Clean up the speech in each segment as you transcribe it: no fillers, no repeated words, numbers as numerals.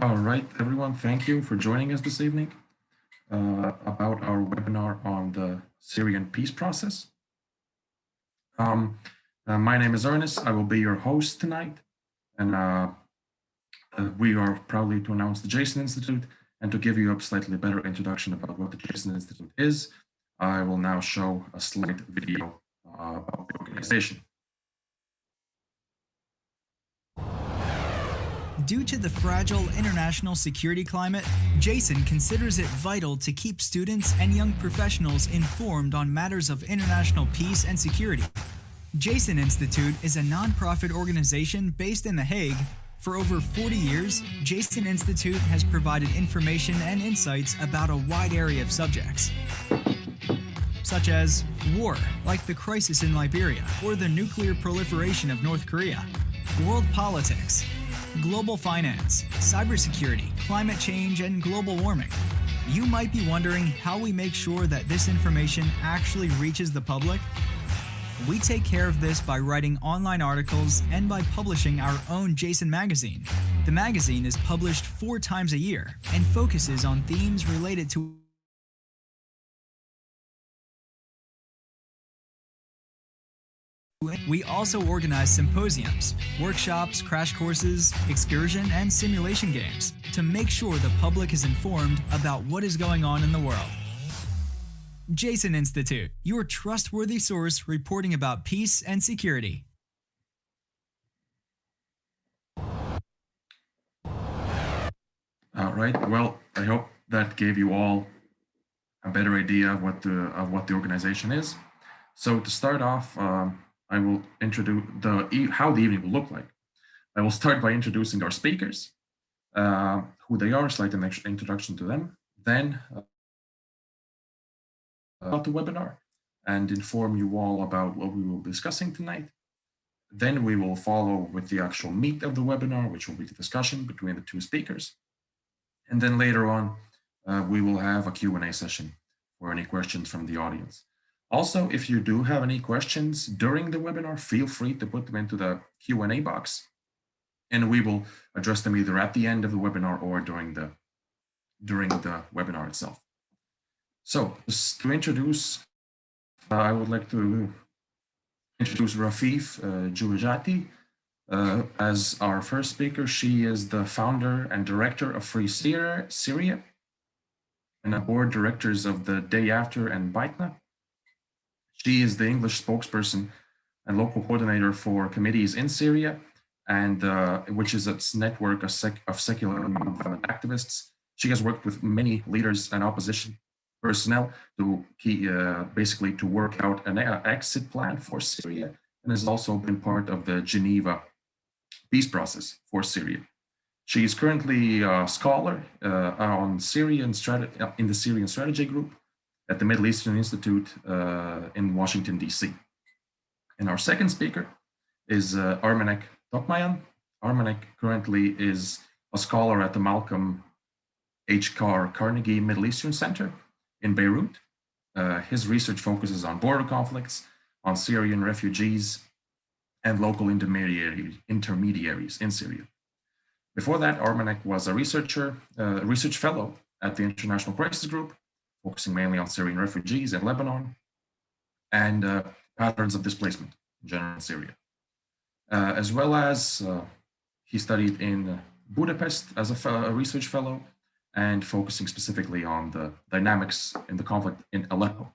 All right, everyone, thank you for joining us this evening about our webinar on the Syrian peace process. My name is Ernest. I will be your host tonight, and we are proudly to announce the Json Institute. And to give you a slightly better introduction about what the Json Institute is, I will now show a slight video about the organization. Due to the fragile international security climate, Json considers it vital to keep students and young professionals informed on matters of international peace and security. Json Institute is a nonprofit organization based in The Hague. For over 40 years, Json Institute has provided information and insights about a wide area of subjects, such as war, like the crisis in Liberia, or the nuclear proliferation of North Korea, world politics, global finance, cybersecurity, climate change, and global warming. You might be wondering how we make sure that this information actually reaches the public. We take care of this by writing online articles and by publishing our own Json magazine. The magazine is published 4 times a year and focuses on themes related to We also organize symposiums, workshops, crash courses, excursion, and simulation games to make sure the public is informed about what is going on in the world. Json Institute, your trustworthy source reporting about peace and security. All right. Well, I hope that gave you all a better idea of what the organization is. So to start off, I will introduce how the evening will look like. I will start by introducing our speakers, who they are, slight introduction to them, then about the webinar, and inform you all about what we will be discussing tonight. Then we will follow with the actual meat of the webinar, which will be the discussion between the 2 speakers. And then later on, we will have a Q&A session for any questions from the audience. Also, if you do have any questions during the webinar, feel free to put them into the Q&A box, and we will address them either at the end of the webinar or during the webinar itself. So, just to introduce, I would like to introduce Rafif Jouejati as our first speaker. She is the founder and director of FREE-Syria and a board directors of the After and Baytna. She is the English spokesperson and local coordinator for committees in Syria, and which is its network of secular and nonviolent activists. She has worked with many leaders and opposition personnel to basically to work out an exit plan for Syria, and has also been part of the Geneva peace process for Syria. She is currently a scholar on Syrian in the Syrian Strategy Group at the Middle Eastern Institute in Washington, D.C. And our second speaker is Armenak Tokmajyan. Armenak currently is a scholar at the Malcolm H. Carnegie Middle Eastern Center in Beirut. His research focuses on border conflicts, on Syrian refugees, and local intermediaries in Syria. Before that, Armenak was a research fellow at the International Crisis Group, focusing mainly on Syrian refugees in Lebanon and patterns of displacement in general in Syria. As well as he studied in Budapest as a research fellow and focusing specifically on the dynamics in the conflict in Aleppo.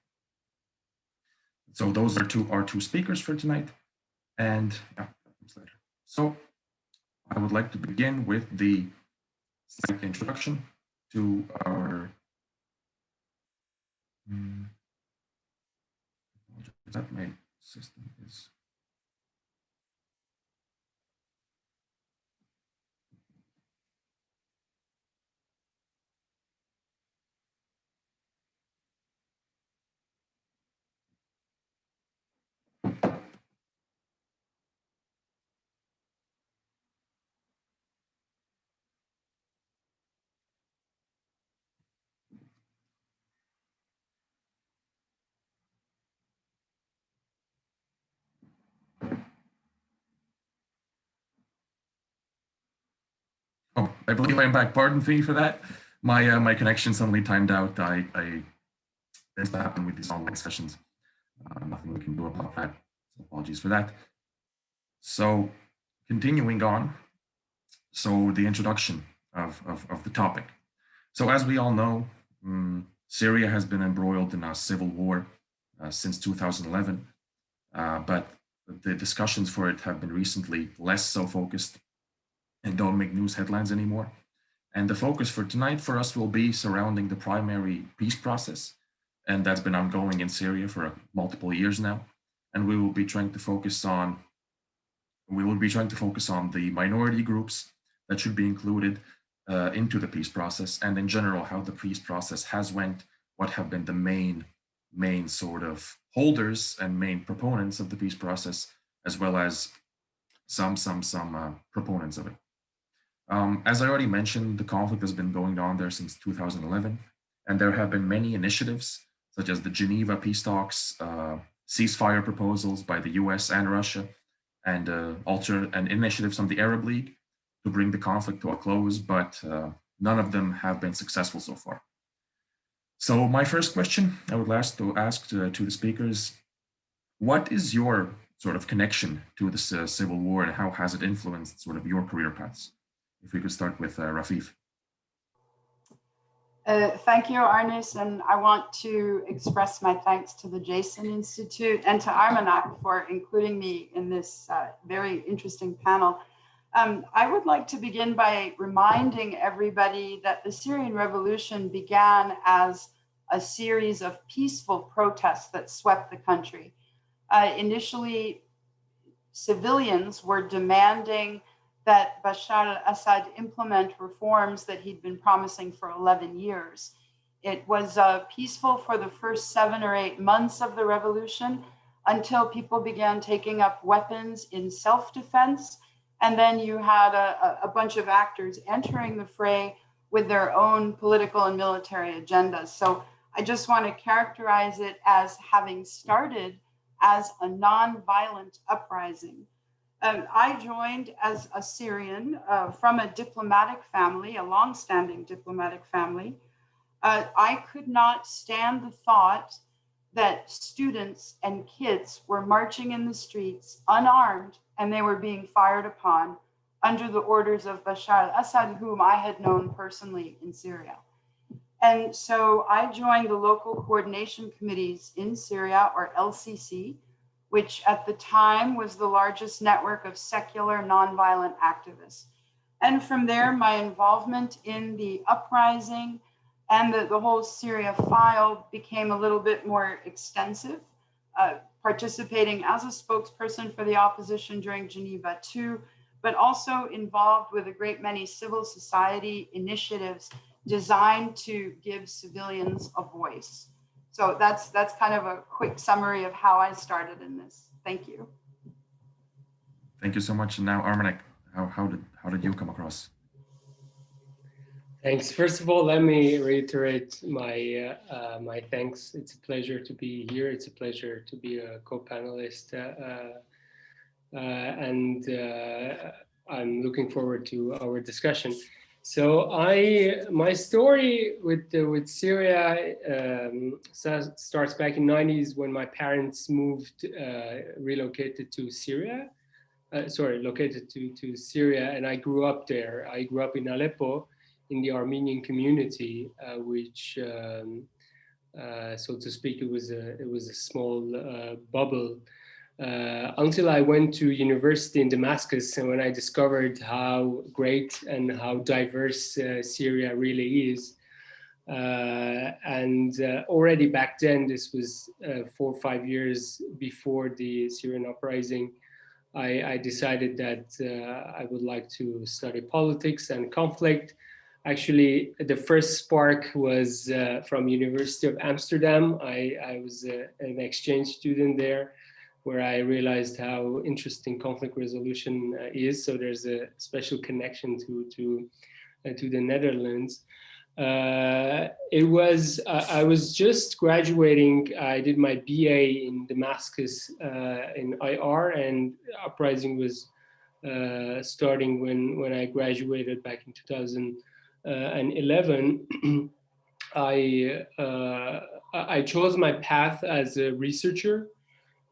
So those are our two speakers for tonight. And yeah, later. So I would like to begin with the slight introduction to our that my system is I believe I'm back. Pardon me for that. My connection suddenly timed out. This happened with these online sessions. Nothing we can do about that. So apologies for that. So continuing on. So the introduction of the topic. So as we all know, Syria has been embroiled in a civil war since 2011, but the discussions for it have been recently less so focused and don't make news headlines anymore. And the focus for tonight for us will be surrounding the primary peace process, and that's been ongoing in Syria for multiple years now. And we will be trying to focus on the minority groups that should be included into the peace process, and in general how the peace process has went, what have been the main sort of holders and main proponents of the peace process, as well as some proponents of it. As I already mentioned, the conflict has been going on there since 2011, and there have been many initiatives, such as the Geneva peace talks, ceasefire proposals by the US and Russia, and initiatives from the Arab League to bring the conflict to a close, but none of them have been successful so far. So my first question I would ask to the speakers, what is your sort of connection to the civil war, and how has it influenced sort of your career paths? If we could start with Rafif. Thank you, Arnis, and I want to express my thanks to the Json Institute and to Armenak for including me in this very interesting panel. I would like to begin by reminding everybody that the Syrian revolution began as a series of peaceful protests that swept the country. Initially, civilians were demanding that Bashar al-Assad implement reforms that he'd been promising for 11 years. It was peaceful for the first 7 or 8 months of the revolution until people began taking up weapons in self-defense. And then you had a bunch of actors entering the fray with their own political and military agendas. So I just want to characterize it as having started as a non-violent uprising. I joined as a Syrian from a diplomatic family, a long-standing diplomatic family. I could not stand the thought that students and kids were marching in the streets unarmed, and they were being fired upon under the orders of Bashar al-Assad, whom I had known personally in Syria. And so I joined the local coordination committees in Syria, or LCC, which at the time was the largest network of secular nonviolent activists. And from there, my involvement in the uprising and the whole Syria file became a little bit more extensive, participating as a spokesperson for the opposition during Geneva II, but also involved with a great many civil society initiatives designed to give civilians a voice. So that's kind of a quick summary of how I started in this. Thank you. Thank you so much. And now, Armenak, how did you come across? Thanks. First of all, let me reiterate my my thanks. It's a pleasure to be here. It's a pleasure to be a co-panelist, and I'm looking forward to our discussion. So my story with Syria starts back in the 90s when my parents relocated to Syria. Located to Syria, and I grew up there. I grew up in Aleppo, in the Armenian community, which, so to speak, it was a small bubble until I went to university in Damascus, and when I discovered how great and how diverse Syria really is. Already back then, this was 4 or 5 years before the Syrian uprising, I decided that I would like to study politics and conflict. Actually, the first spark was from University of Amsterdam. I was an exchange student there, where I realized how interesting conflict resolution is. So there's a special connection to the Netherlands. I was just graduating. I did my BA in Damascus in IR, and uprising was starting when I graduated back in 2011. I chose my path as a researcher.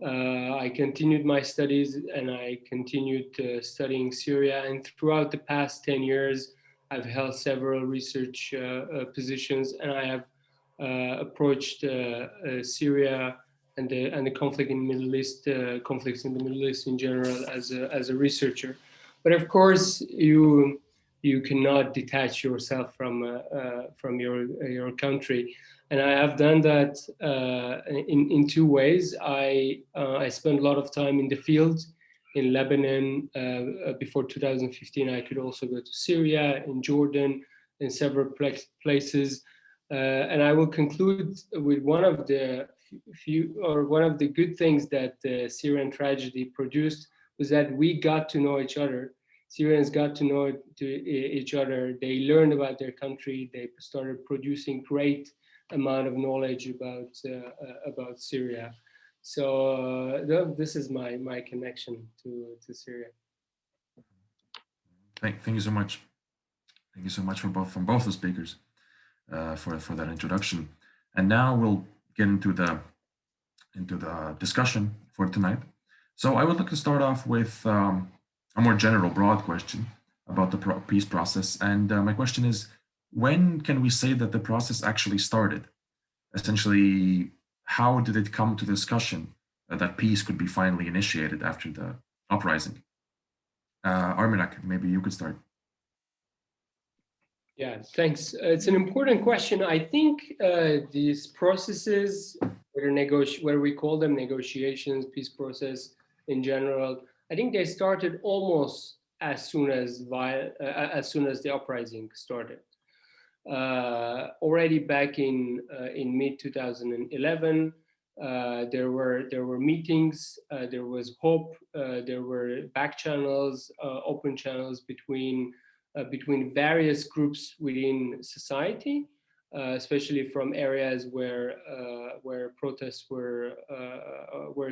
I continued my studies and I continued studying Syria. And throughout the past 10 years, I've held several research positions, and I have approached Syria and the conflict in the Middle East, conflicts in the Middle East in general, as a researcher. But of course, you cannot detach yourself from your country. And I have done that in two ways. I spent a lot of time in the field in Lebanon. Before 2015, I could also go to Syria, in Jordan, in several places. And I will conclude with one of the good things that the Syrian tragedy produced was that we got to know each other. Syrians got to know each other. They learned about their country. They started producing great amount of knowledge about Syria. So this is my connection to Syria. Thank you so much. Thank you so much from both the speakers for that introduction. And now we'll get into the discussion for tonight. So I would like to start off with a more general, broad question about the peace process. And my question is, when can we say that the process actually started? Essentially, how did it come to discussion that peace could be finally initiated after the uprising? Armenak, maybe you could start. Yeah, thanks. It's an important question. I think these processes, whether we call them negotiations, peace process in general, I think they started almost as soon as the uprising started. Already back in mid 2011, there were meetings, there was hope, there were back channels, open channels between various groups within society, especially from areas where protests were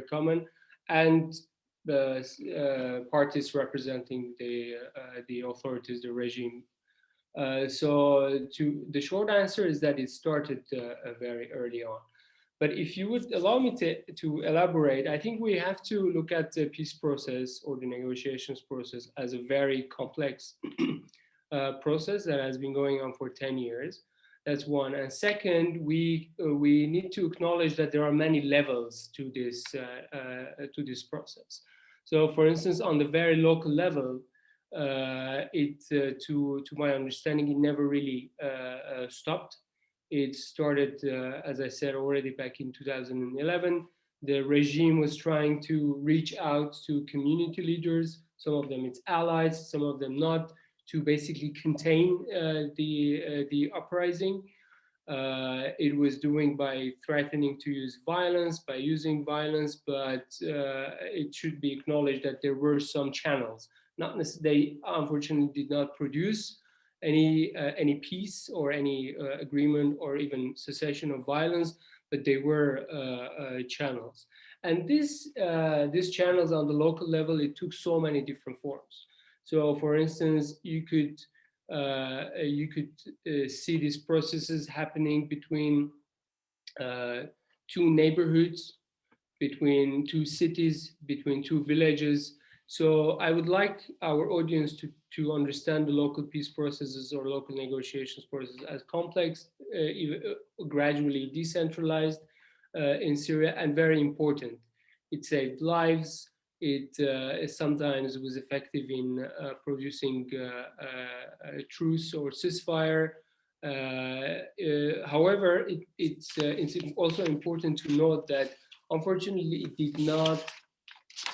common, and the parties representing the authorities, the regime. So the short answer is that it started very early on. But if you would allow me to elaborate, I think we have to look at the peace process or the negotiations process as a very complex process that has been going on for 10 years. That's one. And second, we need to acknowledge that there are many levels to this process. So, for instance, on the very local level, to my understanding, it never really stopped. It started, as I said already, back in 2011. The regime was trying to reach out to community leaders, some of them its allies, some of them not, to basically contain the uprising. It was doing by threatening to use violence, by using violence, but it should be acknowledged that there were some channels. Not necessarily, they unfortunately did not produce any peace or any agreement or even cessation of violence, but they were channels. And these channels on the local level, it took so many different forms. So, for instance, you could see these processes happening between two neighborhoods, between two cities, between two villages. So I would like our audience to understand the local peace processes or local negotiations processes as complex, gradually decentralized in Syria, and very important. It saved lives. It sometimes was effective in producing a truce or ceasefire. However, it's also important to note that unfortunately it did not,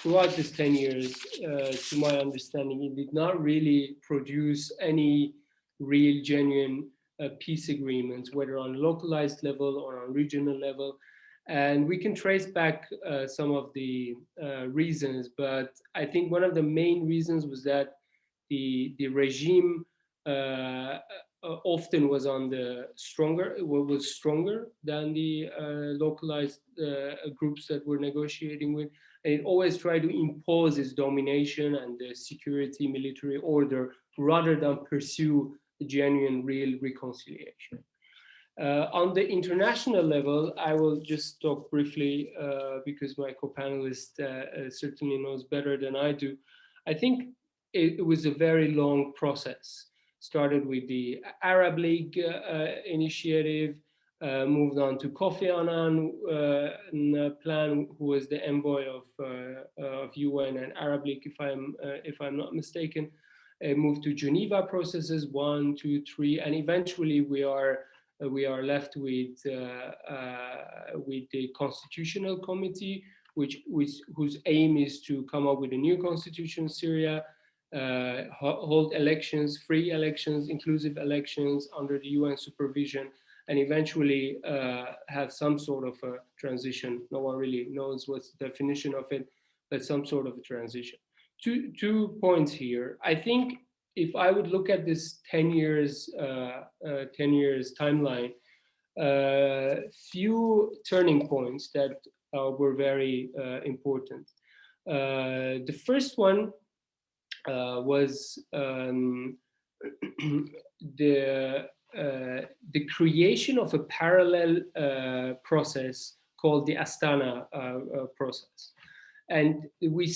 throughout this 10 years, to my understanding, it did not really produce any real genuine peace agreements, whether on localized level or on regional level. And we can trace back some of the reasons, but I think one of the main reasons was that the regime often was on the was stronger than the localized groups that we're negotiating with, and it always tried to impose its domination and the security military order rather than pursue the genuine, real reconciliation. On the international level, I will just talk briefly because my co-panelist certainly knows better than I do. I think it was a very long process. Started with the Arab League initiative, moved on to Kofi Annan plan, who was the envoy of UN and Arab League, if I'm not mistaken. Moved to Geneva processes 1, 2, 3, and eventually we are left with the Constitutional Committee, whose aim is to come up with a new constitution in Syria, hold elections, free elections, inclusive elections under the UN supervision, and eventually have some sort of a transition. No one really knows what's the definition of it, but some sort of a transition. Two points here. I think if I would look at this 10 years timeline, few turning points that were very important. The first one was the creation of a parallel process called the Astana process. And we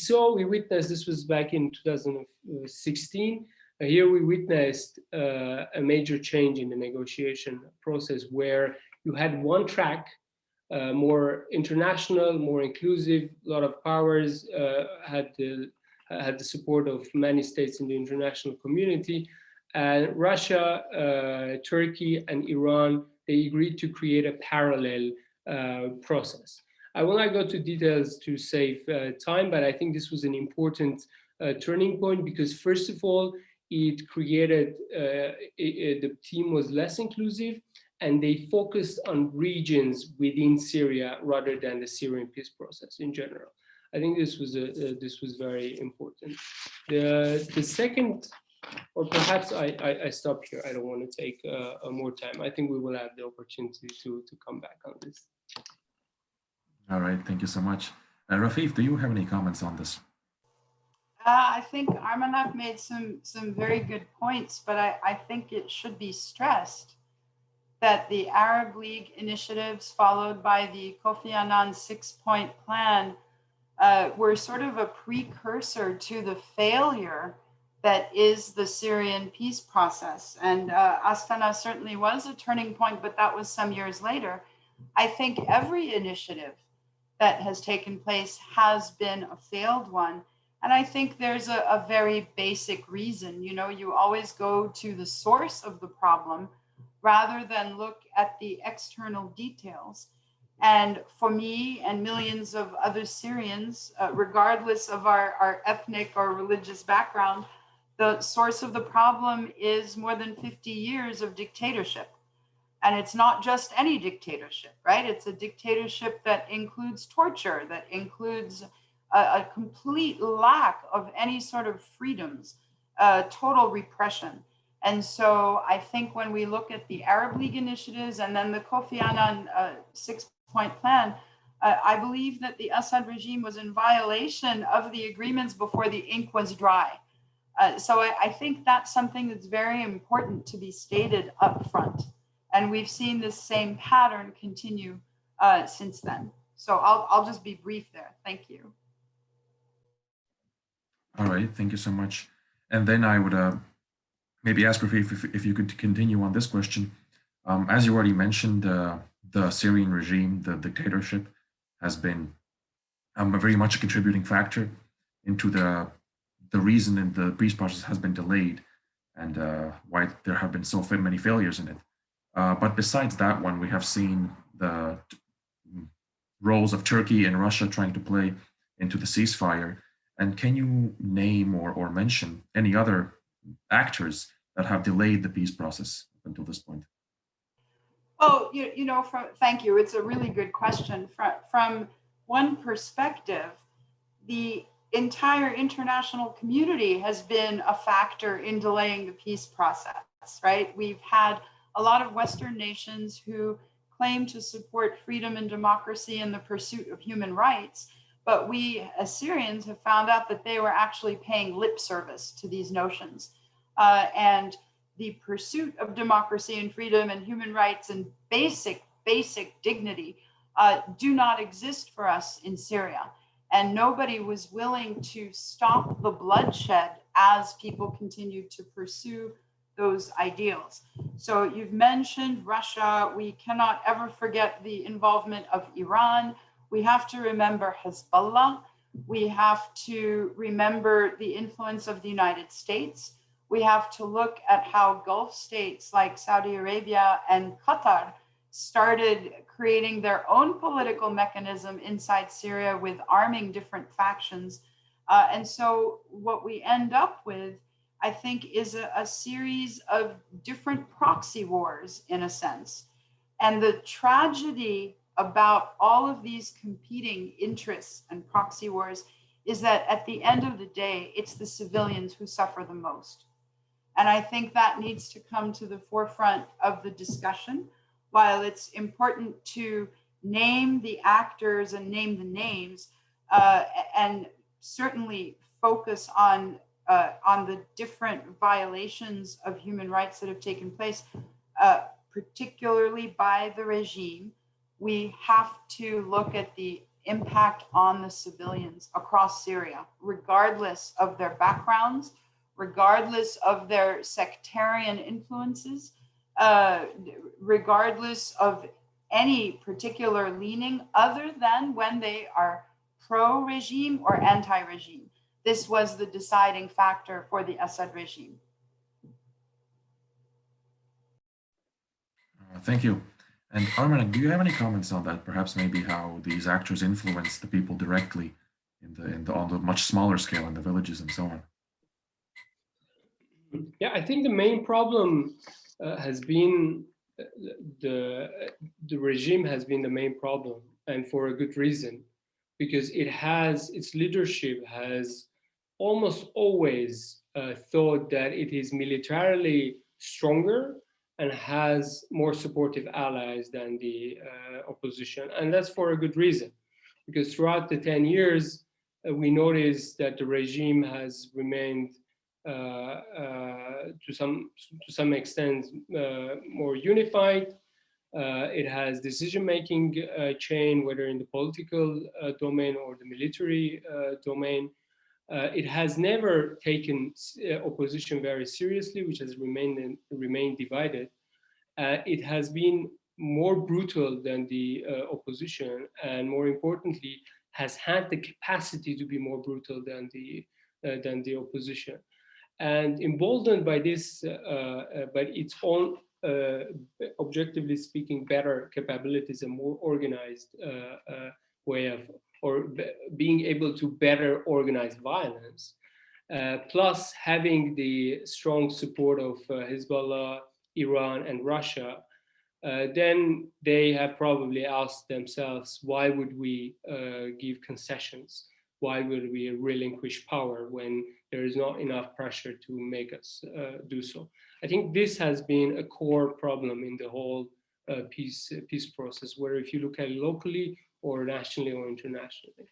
witnessed, this was back in 2016, here we witnessed a major change in the negotiation process where you had one track, more international, more inclusive, a lot of powers, had the support of many states in the international community. And Russia, Turkey, and Iran, they agreed to create a parallel process. I will not go to details to save time, but I think this was an important turning point because, first of all, it created, the team was less inclusive and they focused on regions within Syria rather than the Syrian peace process in general. I think this was very important. The second, or perhaps I stop here. I don't want to take more time. I think we will have the opportunity to come back on this. All right, thank you so much. Rafif, do you have any comments on this? I think Armenak made some very good points, but I think it should be stressed that the Arab League initiatives followed by the Kofi Annan 6-point plan were sort of a precursor to the failure that is the Syrian peace process. And Astana certainly was a turning point, but that was some years later. I think every initiative that has taken place has been a failed one. And I think there's a very basic reason. You know, you always go to the source of the problem rather than look at the external details. And for me and millions of other Syrians, regardless of our ethnic or religious background, the source of the problem is more than 50 years of dictatorship. And it's not just any dictatorship, right? It's a dictatorship that includes torture, that includes a complete lack of any sort of freedoms, total repression. And so I think when we look at the Arab League initiatives and then the Kofi Annan 6-point plan, I believe that the Assad regime was in violation of the agreements before the ink was dry. So I think that's something that's very important to be stated up front. And we've seen this same pattern continue since then. So I'll just be brief there. Thank you. All right, thank you so much. And then I would maybe ask Rafif if you could continue on this question. As you already mentioned, the Syrian regime, the dictatorship, has been very much a contributing factor into the reason in the peace process has been delayed and why there have been so many failures in it. But besides that one, we have seen the roles of Turkey and Russia trying to play into the ceasefire. And can you name or mention any other actors that have delayed the peace process up until this point? Oh, thank you. It's a really good question. From one perspective, the entire international community has been a factor in delaying the peace process. right? We've had a lot of Western nations who claim to support freedom and democracy and the pursuit of human rights, but we as Syrians have found out that they were actually paying lip service to these notions. And the pursuit of democracy and freedom and human rights and basic dignity do not exist for us in Syria. And nobody was willing to stop the bloodshed as people continued to pursue those ideals. So you've mentioned Russia. We cannot ever forget the involvement of Iran. We have to remember Hezbollah. We have to remember the influence of the United States. We have to look at how Gulf states like Saudi Arabia and Qatar started creating their own political mechanism inside Syria with arming different factions. And so what we end up with, I think, is a series of different proxy wars in a sense. And the tragedy about all of these competing interests and proxy wars is that at the end of the day, it's the civilians who suffer the most. And I think that needs to come to the forefront of the discussion. While it's important to name the actors and name the names, and certainly focus on the different violations of human rights that have taken place, particularly by the regime, we have to look at the impact on the civilians across Syria, regardless of their backgrounds, regardless of their sectarian influences, regardless of any particular leaning other than when they are pro-regime or anti-regime. This was the deciding factor for the Assad regime. Thank you. And Armenak, do you have any comments on that? Perhaps maybe how these actors influence the people directly on the much smaller scale in the villages and so on? Yeah, I think the main problem has been the regime has been the main problem, and for a good reason, because its leadership has almost always thought that it is militarily stronger and has more supportive allies than the opposition. And that's for a good reason, because throughout the 10 years, we noticed that the regime has remained to some extent more unified. It has decision-making chain, whether in the political domain or the military domain. It has never taken opposition very seriously, which has remained divided. It has been more brutal than the opposition, and more importantly, has had the capacity to be more brutal than the opposition. And emboldened by this, by its own, objectively speaking, better capabilities and more organized way of, or being able to better organize violence, plus having the strong support of Hezbollah, Iran, and Russia, then they have probably asked themselves, why would we give concessions? Why would we relinquish power when there is not enough pressure to make us do so? I think this has been a core problem in the whole peace process, whether if you look at it locally or nationally or internationally.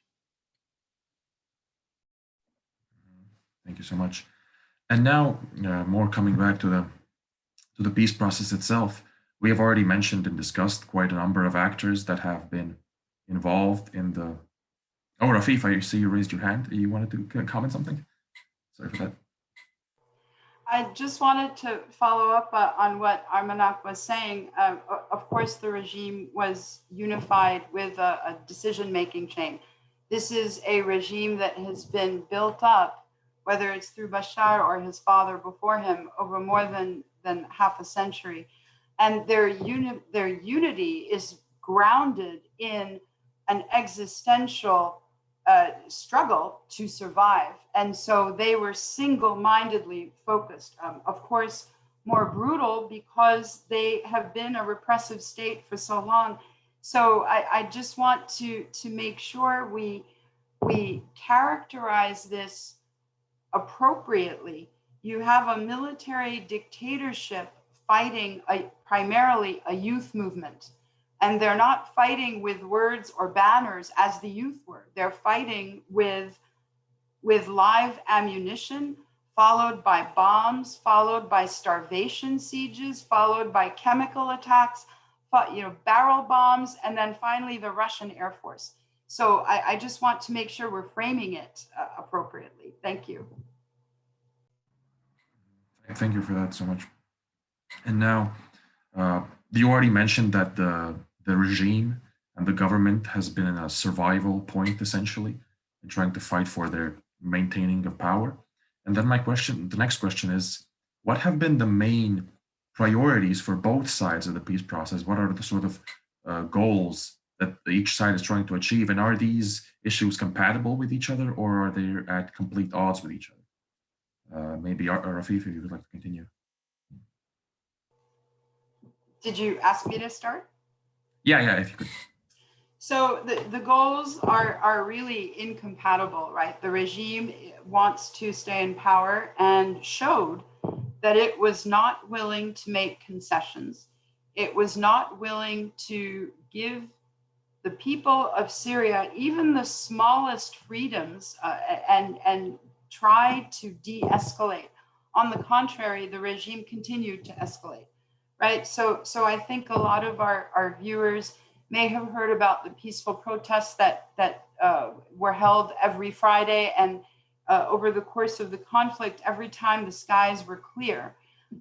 Thank you so much. And now, more coming back to the peace process itself, we have already mentioned and discussed quite a number of actors that have been involved in the. Oh, Rafif, I see you raised your hand. You wanted to comment something? Sorry for that. I just wanted to follow up on what Armenak was saying. Of course, the regime was unified with a decision-making chain. This is a regime that has been built up, whether it's through Bashar or his father before him, over more than half a century. And their unity is grounded in an existential struggle to survive. And so they were single-mindedly focused. Of course, more brutal because they have been a repressive state for so long. So I just want to make sure we characterize this appropriately, you have a military dictatorship fighting primarily a youth movement. And they're not fighting with words or banners as the youth were. They're fighting with live ammunition, followed by bombs, followed by starvation sieges, followed by chemical attacks, barrel bombs, and then finally the Russian Air Force. So I just want to make sure we're framing it appropriately. Thank you. Thank you for that so much. And now, you already mentioned that the regime and the government has been in a survival point, essentially, in trying to fight for their maintaining of power. And then the next question is, what have been the main priorities for both sides of the peace process? What are the sort of goals that each side is trying to achieve? And are these issues compatible with each other, or are they at complete odds with each other? Maybe Rafif, if you would like to continue. Did you ask me to start? Yeah, if you could. So the goals are really incompatible, right? The regime wants to stay in power and showed that it was not willing to make concessions. It was not willing to give the people of Syria even the smallest freedoms and try to de-escalate. On the contrary, the regime continued to escalate, right? So I think a lot of our viewers may have heard about the peaceful protests that were held every Friday, and over the course of the conflict, every time the skies were clear.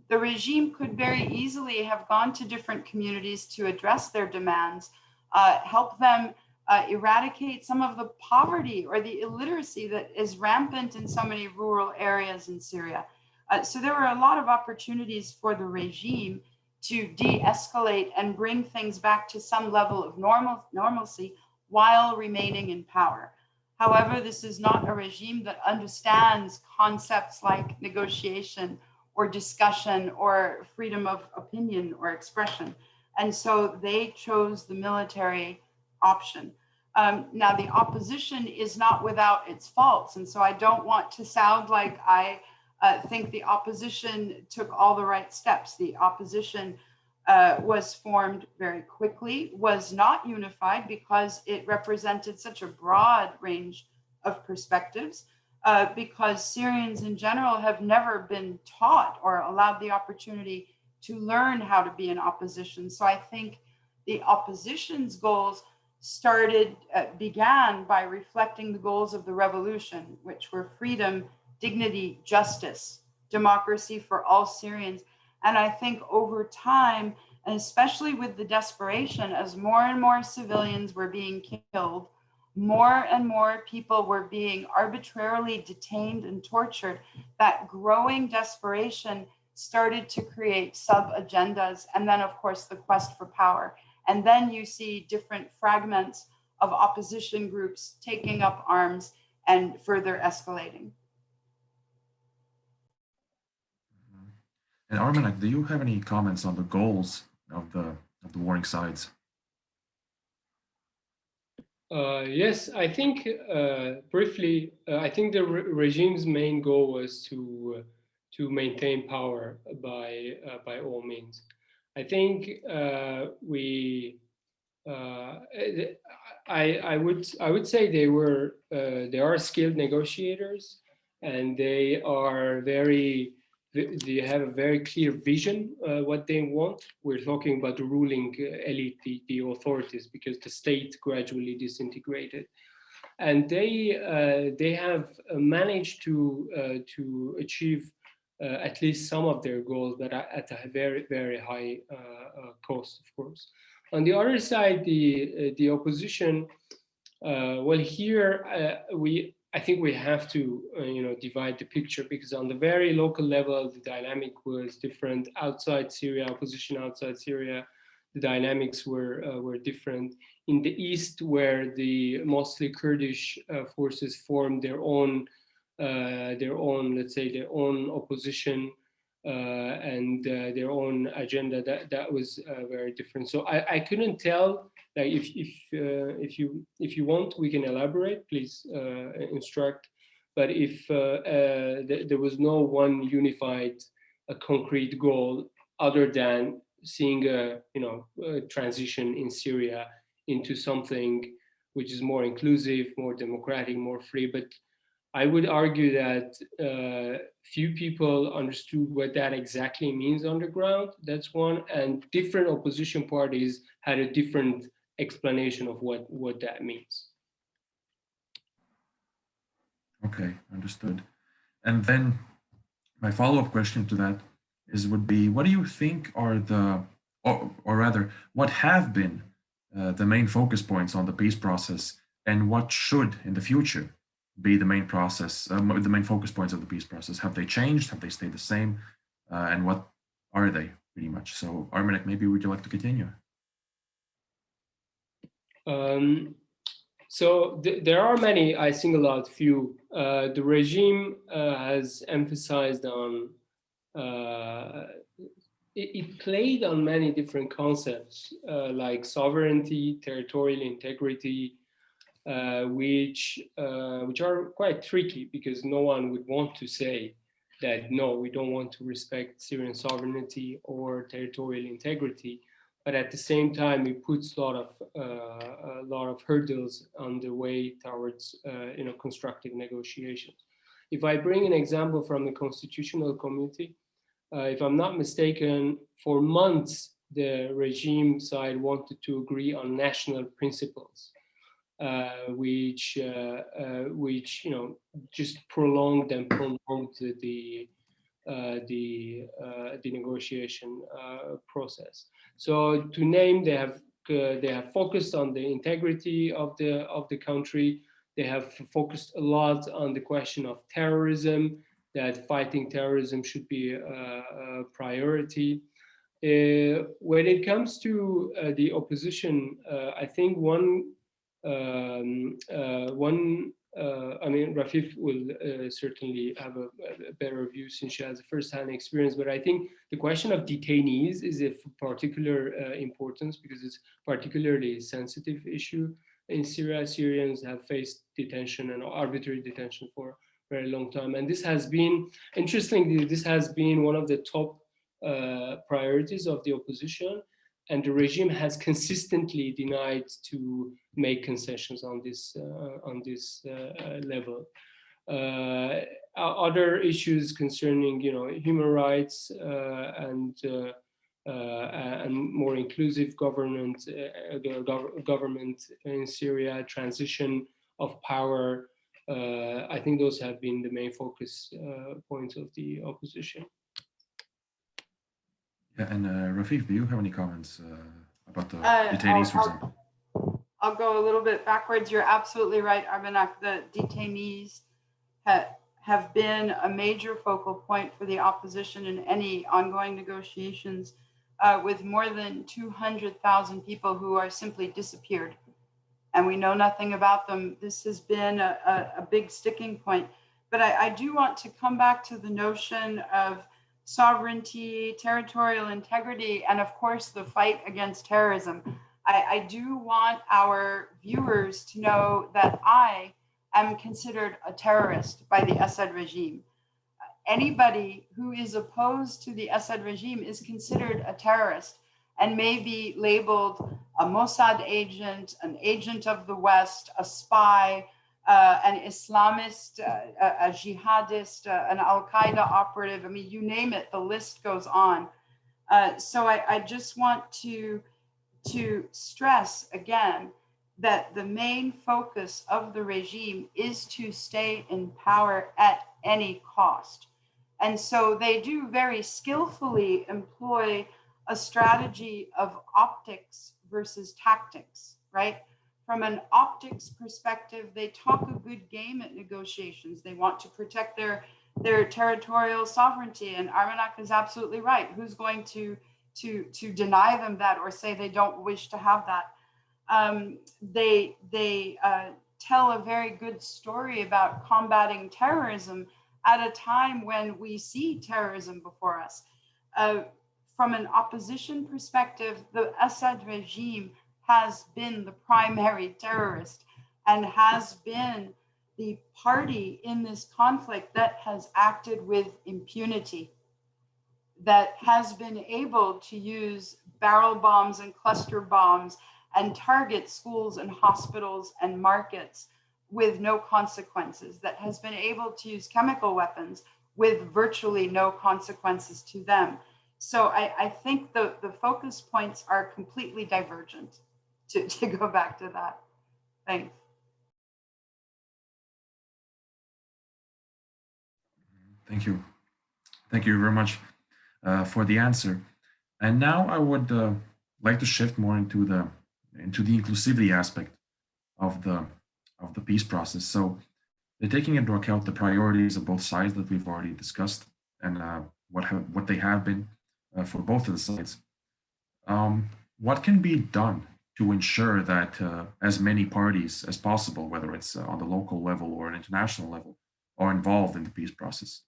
The regime could very easily have gone to different communities to address their demands, help them eradicate some of the poverty or the illiteracy that is rampant in so many rural areas in Syria. So there were a lot of opportunities for the regime to de-escalate and bring things back to some level of normalcy while remaining in power. However, this is not a regime that understands concepts like negotiation or discussion or freedom of opinion or expression. And so they chose the military option. Now, the opposition is not without its faults. And so I don't want to sound like I think the opposition took all the right steps. The opposition was formed very quickly, was not unified because it represented such a broad range of perspectives, because Syrians in general have never been taught or allowed the opportunity to learn how to be in opposition. So I think the opposition's goals began by reflecting the goals of the revolution, which were freedom, dignity, justice, democracy for all Syrians. And I think over time, and especially with the desperation, as more and more civilians were being killed, more and more people were being arbitrarily detained and tortured, that growing desperation started to create sub-agendas, and then, of course, the quest for power. And then you see different fragments of opposition groups taking up arms and further escalating. And Armenak, do you have any comments on the goals of the warring sides? Yes, I think briefly, I think the regime's main goal was to maintain power by all means. I think I would say they are skilled negotiators, and they have a very clear vision what they want. We're talking about the ruling elite, the authorities, because the state gradually disintegrated, and they have managed to achieve at least some of their goals, but at a very, very high cost, of course. On the other side, the opposition, well, here I think we have to divide the picture, because on the very local level, the dynamic was different. Outside Syria, opposition outside Syria, the dynamics were different. In the east, where the mostly Kurdish forces formed their own, let's say, their own opposition and their own agenda, that was very different. So I couldn't tell. Like if you want, we can elaborate. Please instruct. but if there was no one unified, concrete goal other than seeing a transition in Syria into something which is more inclusive, more democratic, more free. But I would argue that few people understood what that exactly means on the ground. That's one, and different opposition parties had a different explanation of what that means. Okay, understood. And then my follow-up question to that would be, what do you think are or rather, what have been the main focus points on the peace process, and what should in the future be the main the main focus points of the peace process? Have they changed? Have they stayed the same? And what are they, pretty much? So, Armenak, maybe would you like to continue? So there are many. I single out few. The regime has emphasized on. It played on many different concepts like sovereignty, territorial integrity, which are quite tricky because no one would want to say that no, we don't want to respect Syrian sovereignty or territorial integrity. But at the same time, it puts a lot of hurdles on the way towards constructive negotiations. If I bring an example from the Constitutional Committee, if I'm not mistaken, for months the regime side wanted to agree on national principles, which just prolonged the negotiation process. So to name, they have focused on the integrity of the country. They have focused a lot on the question of terrorism, that fighting terrorism should be a priority. When it comes to the opposition, I think Rafif will certainly have a better view since she has a first-hand experience, but I think the question of detainees is of particular importance because it's particularly a sensitive issue in Syria. Syrians have faced detention and arbitrary detention for a very long time. And this has been, interestingly, this has been one of the top priorities of the opposition. And the regime has consistently denied to make concessions on this level. Other issues concerning, human rights and more inclusive government in Syria, transition of power. I think those have been the main focus points of the opposition. Yeah, and Rafif, do you have any comments about the detainees, for example? I'll go a little bit backwards. You're absolutely right, Armenak. The detainees have been a major focal point for the opposition in any ongoing negotiations, with more than 200,000 people who are simply disappeared. And we know nothing about them. This has been a big sticking point. But I do want to come back to the notion of sovereignty, territorial integrity, and of course, the fight against terrorism. I do want our viewers to know that I am considered a terrorist by the Assad regime. Anybody who is opposed to the Assad regime is considered a terrorist and may be labeled a Mossad agent, an agent of the West, a spy, an Islamist, a jihadist, an Al-Qaeda operative. I mean, you name it, the list goes on. So I just want to stress again that the main focus of the regime is to stay in power at any cost. And so they do very skillfully employ a strategy of optics versus tactics, right? From an optics perspective, they talk a good game at negotiations. They want to protect their territorial sovereignty. And Armenak is absolutely right. Who's going to deny them that or say they don't wish to have that? They tell a very good story about combating terrorism at a time when we see terrorism before us. From an opposition perspective, the Assad regime has been the primary terrorist and has been the party in this conflict that has acted with impunity, that has been able to use barrel bombs and cluster bombs and target schools and hospitals and markets with no consequences, that has been able to use chemical weapons with virtually no consequences to them. So I think the focus points are completely divergent, to go back to that. Thanks. Thank you. Thank you very much for the answer. And now I would like to shift more into the inclusivity aspect of the peace process. So they're taking into account the priorities of both sides that we've already discussed and what they have been for both of the sides. What can be done to ensure that as many parties as possible, whether it's on the local level or an international level, are involved in the peace process?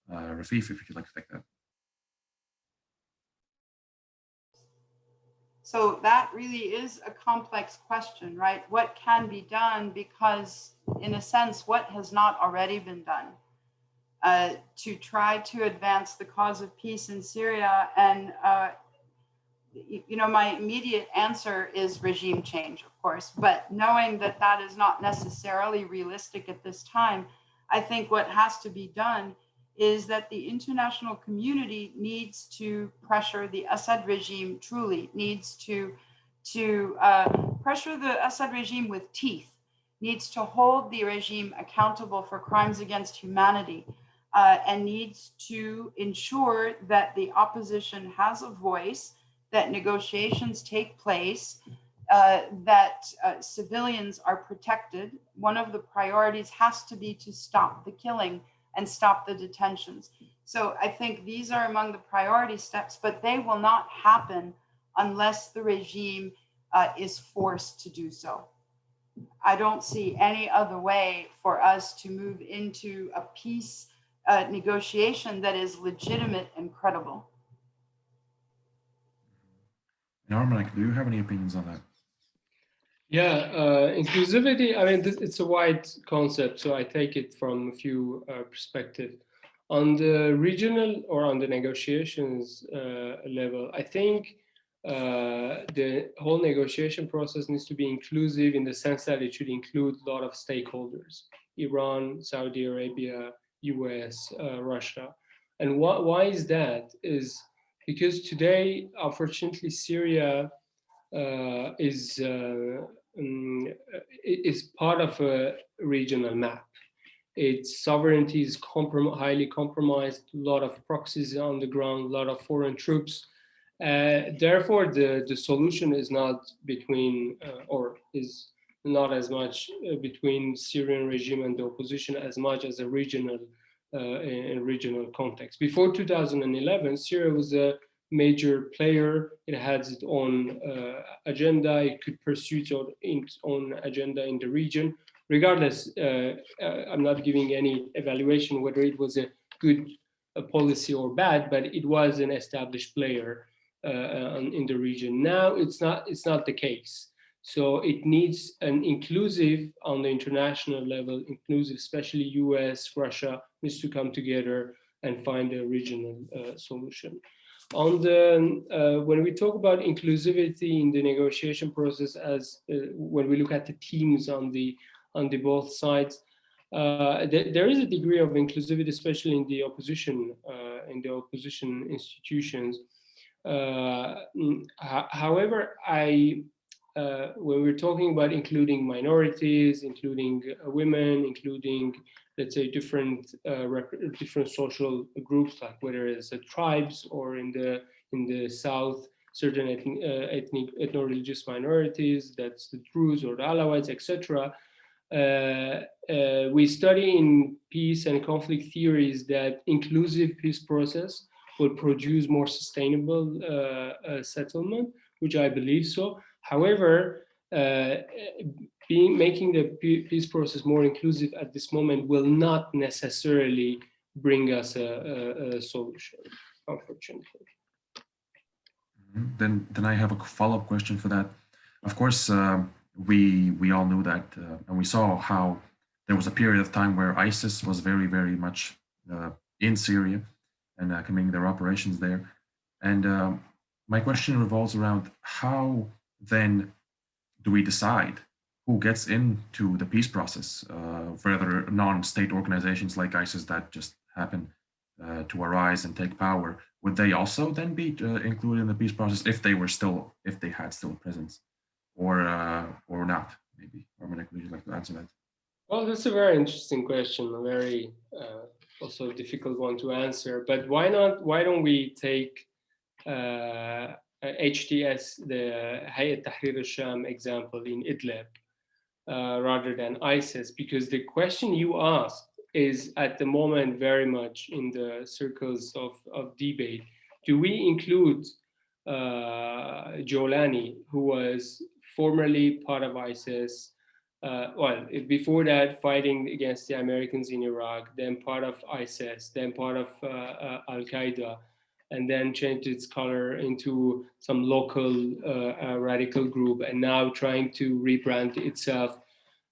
Rafif, if you'd like to take that. So that really is a complex question, right? What can be done? Because in a sense, what has not already been done to try to advance the cause of peace in Syria? And, you know, my immediate answer is regime change, of course, but knowing that that is not necessarily realistic at this time, I think what has to be done is that the international community needs to pressure the Assad regime, truly needs to pressure the Assad regime with teeth, needs to hold the regime accountable for crimes against humanity, and needs to ensure that the opposition has a voice, that negotiations take place, that civilians are protected. One of the priorities has to be to stop the killing and stop the detentions. So I think these are among the priority steps, but they will not happen unless the regime is forced to do so. I don't see any other way for us to move into a peace negotiation that is legitimate and credible. And Armenak, do you have any opinions on that? Yeah, inclusivity, I mean, it's a wide concept, so I take it from a few perspectives. On the regional or on the negotiations level, I think the whole negotiation process needs to be inclusive in the sense that it should include a lot of stakeholders: Iran, Saudi Arabia, US, Russia. And why is that? Is because today, unfortunately, Syria is part of a regional map. Its sovereignty is highly compromised, a lot of proxies on the ground, a lot of foreign troops. Therefore, the solution is not between, or is not as much between Syrian regime and the opposition as much as a regional, in regional context. Before 2011, Syria was a major player. It had its own agenda. It could pursue its own agenda in the region. Regardless, I'm not giving any evaluation whether it was a good policy or bad, but it was an established player in the region. Now it's not the case. So it needs an inclusive on the international level, inclusive, especially US, Russia, needs to come together and find a regional solution. On the when we talk about inclusivity in the negotiation process, as when we look at the teams on the both sides, there is a degree of inclusivity, especially in the opposition institutions. However, when we're talking about including minorities, including women, including, let's say, different social groups, like whether it's the tribes or in the south, certain ethno-religious minorities, that's the Druze or the Alawites, etc. We study in peace and conflict theories that inclusive peace process will produce more sustainable settlement, which I believe so. However, making the peace process more inclusive at this moment will not necessarily bring us a solution, unfortunately. Then I have a follow-up question for that. Of course, we all knew that, and we saw how there was a period of time where ISIS was very, very much in Syria and committing their operations there. And my question revolves around how then do we decide who gets into the peace process? Further, non-state organizations like ISIS that just happen to arise and take power, would they also then be included in the peace process if they had still a presence, or not? Maybe Armenak, would you like to answer that? Well, that's a very interesting question, a very also difficult one to answer. But why not? Why don't we take HTS, the Hayat Tahrir al-Sham example in Idlib, rather than ISIS? Because the question you asked is at the moment very much in the circles of debate. Do we include Jolani, who was formerly part of ISIS, well, before that fighting against the Americans in Iraq, then part of ISIS, then part of Al-Qaeda, and then changed its color into some local radical group, and now trying to rebrand itself.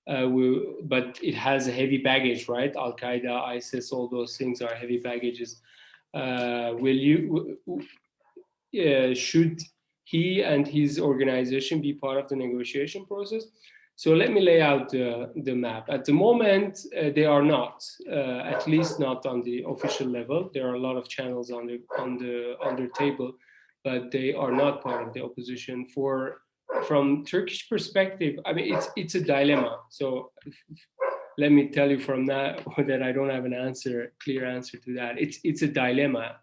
But it has a heavy baggage, right? Al-Qaeda, ISIS, all those things are heavy baggages. Should he and his organization be part of the negotiation process? So let me lay out the map. At the moment, they are not, at least not on the official level. There are a lot of channels on the table, but they are not part of the opposition. From Turkish perspective, I mean, it's a dilemma. So let me tell you from that I don't have an clear answer to that. It's a dilemma.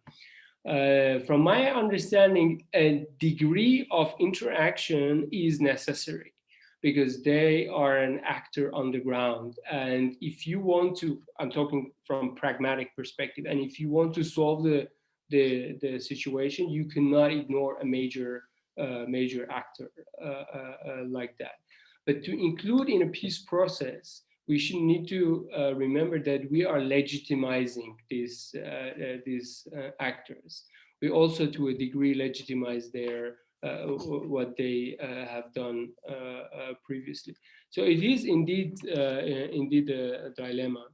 From my understanding, a degree of interaction is necessary because they are an actor on the ground. And if you want to, I'm talking from pragmatic perspective, and if you want to solve the situation, you cannot ignore a major actor like that. But to include in a peace process, we should need to remember that we are legitimizing these actors. We also, to a degree, legitimize their what they have done previously. So it is indeed a dilemma.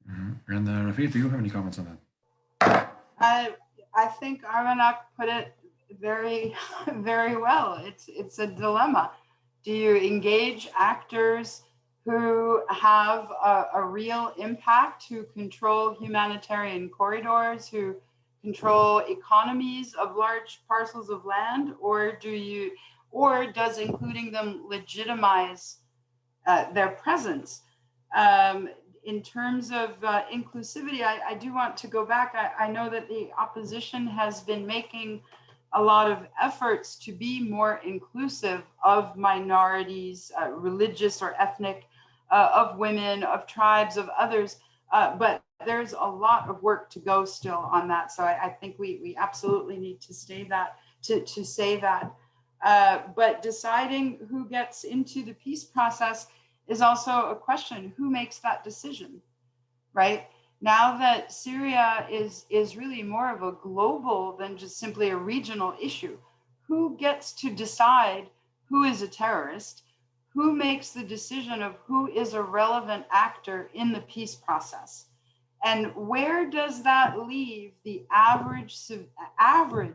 Mm-hmm. And Rafif, do you have any comments on that? I think Armenak put it very, very well. It's a dilemma. Do you engage actors who have a real impact, who control humanitarian corridors, who control economies of large parcels of land, or does including them legitimize their presence? In terms of inclusivity, I do want to go back. I know that the opposition has been making a lot of efforts to be more inclusive of minorities, religious or ethnic, of women, of tribes, of others, but there's a lot of work to go still on that. So I think we absolutely need to say that. But deciding who gets into the peace process is also a question. Who makes that decision, right? Now that Syria is really more of a global than just simply a regional issue, who gets to decide who is a terrorist? Who makes the decision of who is a relevant actor in the peace process? And where does that leave the average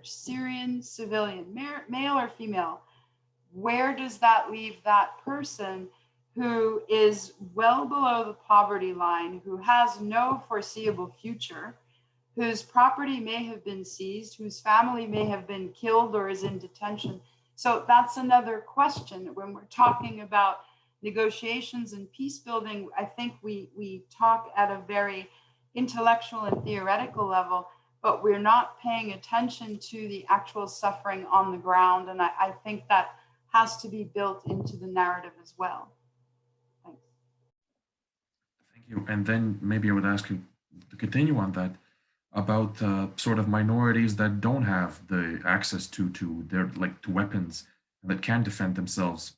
Syrian civilian, male or female? Where does that leave that person who is well below the poverty line, who has no foreseeable future, whose property may have been seized, whose family may have been killed or is in detention? So that's another question. When we're talking about negotiations and peace building, I think we talk at a very intellectual and theoretical level, but we're not paying attention to the actual suffering on the ground. And I think that has to be built into the narrative as well. Thanks. Thank you. And then maybe I would ask you to continue on that about sort of minorities that don't have the access to their to weapons and that can defend themselves.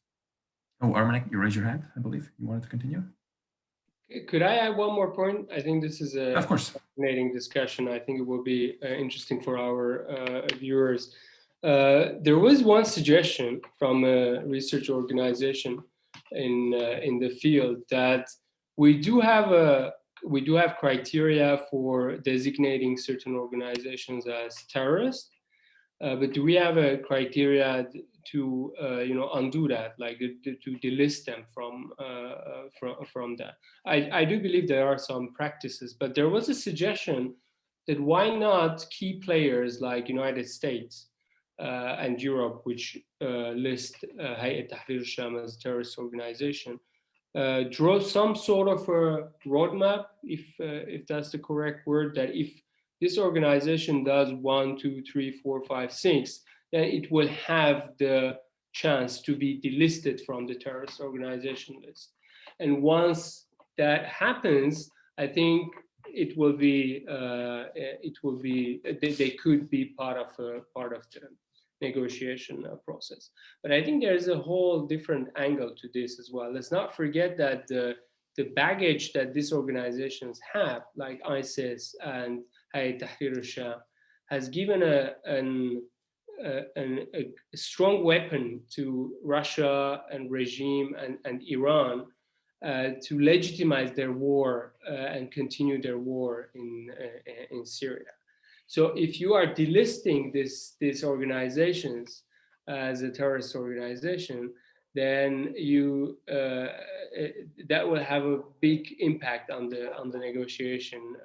Oh, Armenak, you raised your hand, I believe. You wanted to continue? Could I add one more point? I think this is a of course fascinating discussion. I think it will be interesting for our viewers. There was one suggestion from a research organization in the field, that we do have criteria for designating certain organizations as terrorist, but do we have a criteria to undo that, like to delist them from that? I do believe there are some practices, but there was a suggestion that why not key players like United States and Europe, which list Hayat Tahrir al-Sham as a terrorist organization, draw some sort of a roadmap, if that's the correct word, that if this organization does 1, 2, 3, 4, 5, 6, then it will have the chance to be delisted from the terrorist organization list. And once that happens, I think it will be they could be part of the negotiation process. But I think there's a whole different angle to this as well. Let's not forget that the baggage that these organizations have, like ISIS and Hayat Tahrir al-Sham, has given a strong weapon to Russia and regime and Iran to legitimize their war and continue their war in Syria. So if you are delisting these organizations as a terrorist organization, then that will have a big impact on the negotiation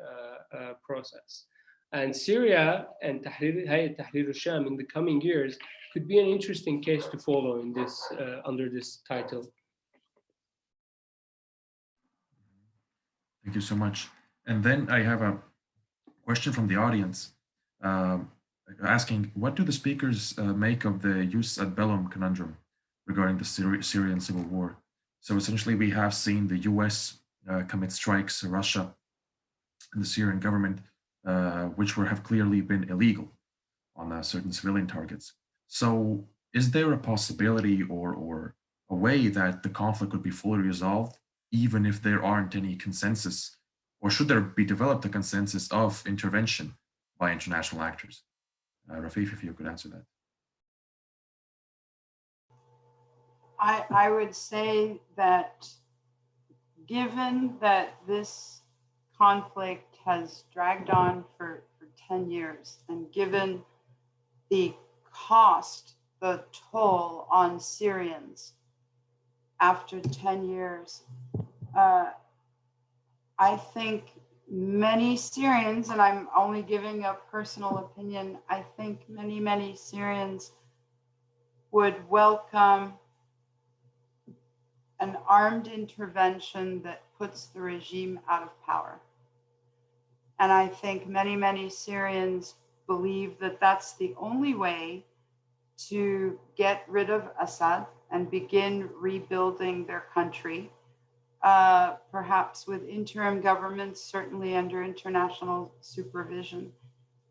process. And Syria and Hayat Tahrir al-Sham in the coming years could be an interesting case to follow in this under this title. Thank you so much. And then I have a question from the audience asking, what do the speakers make of the jus ad bellum conundrum regarding the Syrian civil war? So essentially, we have seen the US commit strikes, Russia and the Syrian government, which have clearly been illegal on certain civilian targets. So is there a possibility or a way that the conflict could be fully resolved, even if there aren't any consensus, or should there be developed a consensus of intervention by international actors? Rafif, if you could answer that. I would say that given that this conflict has dragged on for 10 years, and given the cost, the toll on Syrians after 10 years, I think many Syrians, and I'm only giving a personal opinion, I think many Syrians would welcome an armed intervention that puts the regime out of power. And I think many Syrians believe that that's the only way to get rid of Assad and begin rebuilding their country, perhaps with interim governments, certainly under international supervision.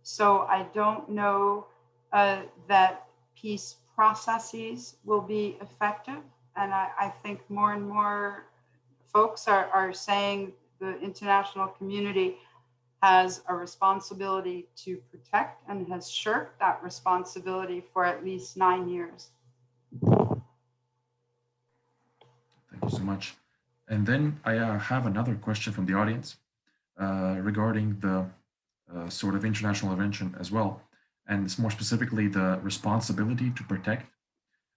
So I don't know that peace processes will be effective. And I think more and more folks are saying the international community has a responsibility to protect and has shirked that responsibility for at least 9 years. Thank you so much. And then I have another question from the audience regarding the sort of international intervention as well, and more specifically the responsibility to protect.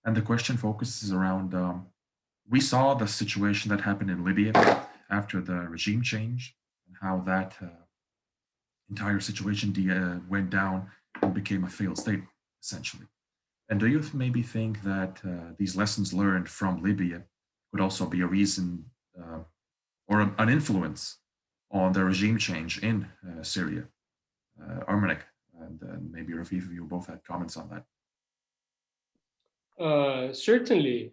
And the question focuses around, we saw the situation that happened in Libya after the regime change, and how that entire situation went down and became a failed state, essentially. And do you maybe think that these lessons learned from Libya could also be a reason or an influence on the regime change in Syria? Armenak and maybe Rafif, you both had comments on that. Certainly.